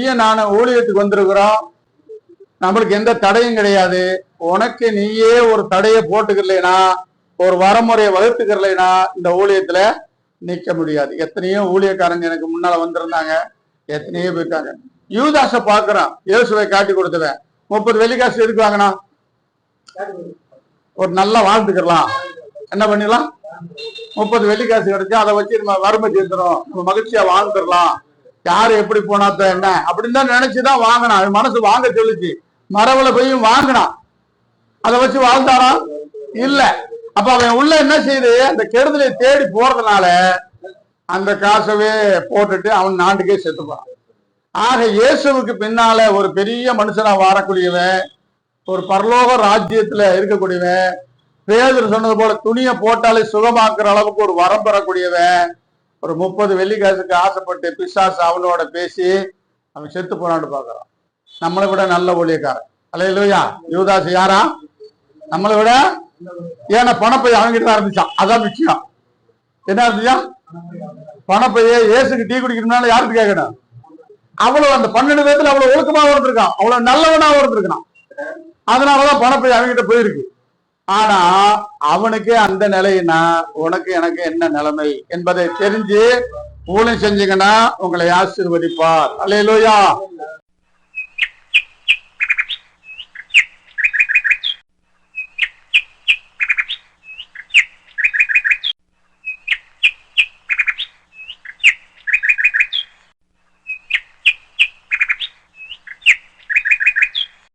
நீயும் நானும் ஊழியத்துக்கு வந்திருக்கிறோம், நம்மளுக்கு எந்த தடையும் கிடையாது. உனக்கு நீயே ஒரு தடையை போட்டுக்கலைனா, ஒரு வரமுறையை வகுத்துக்கிறலைனா இந்த ஊழியத்துல நிக்க முடியாது. எத்தனையோ ஊழியக்காரங்க எனக்கு முன்னால வந்திருந்தாங்க, எத்தனையோ போயிருக்காங்க. யூதாச பாக்குறான், இயேசுவை காட்டி கொடுத்தவன் 30 வெள்ளிக்காசு எதுக்கு வாங்கினா? ஒரு நல்லா வாழ்ந்துக்கலாம், என்ன பண்ணிடலாம், 30 வெள்ளிக்காசு கிடைச்சா அதை வச்சு நம்ம வறுமை தீர்ந்துடும், நம்ம மகிழ்ச்சியா வாழ்ந்துடலாம், யாரு எப்படி போனாத்த என்ன அப்படின்னு தான் நினைச்சுதான் வாங்கினான். அவன் மனசு வாங்க சொல்லிச்சு, மரவுல போய் வாங்கினான். அதை வச்சு வாழ்ந்தானா? இல்ல. அப்ப அவன் உள்ள என்ன செய்யுது, அந்த கெடுதலை தேடி போறதுனால அந்த காசவே போட்டுட்டு அவன் நாட்டுக்கே செத்துப்பான். ஆக இயேசுவுக்கு பின்னால ஒரு பெரிய மனுஷனா வாரக்கூடியவன், ஒரு பரலோக ராஜ்யத்துல இருக்கக்கூடியவன், பேதுரு சொன்னது போல துணியை போட்டாலே சுகமாக்குற அளவுக்கு ஒரு வரம் பெறக்கூடியவன், ஒரு 30 வெள்ளிக்காசுக்கு ஆசைப்பட்டு பிசாசு அவனோட பேசி அவன் செத்து போனான்னு பாக்குறான். நம்மளை விட நல்ல ஊழியக்காரன். அல்லேலூயா. யூதாஸ் யாரா? நம்மளை விட. ஏன்னா பணப்பைய அவங்கிட்ட தான் இருந்துச்சான், அதான் முக்கியம். என்ன இருந்துச்சா? பணப்பைய. இயேசுக்கு டீ குடிக்கணும்னால யாருக்கு கேட்கணும்? அவ்வளவு அந்த 12 பேத்துல அவ்வளவு ஒழுக்கமா இருந்திருக்கான், அவ்வளவு நல்லவனா இருந்திருக்கான். அதனாலதான் பணப்பைய அவங்கிட்ட போயிருக்கு. ஆனா அவனுக்கு அந்த நிலைன்னா உனக்கு எனக்கு என்ன நிலைமை என்பதை தெரிஞ்சு ஊழியம் செஞ்சீங்கன்னா உங்களை ஆசீர்வதிப்பார். அல்லேலூயா.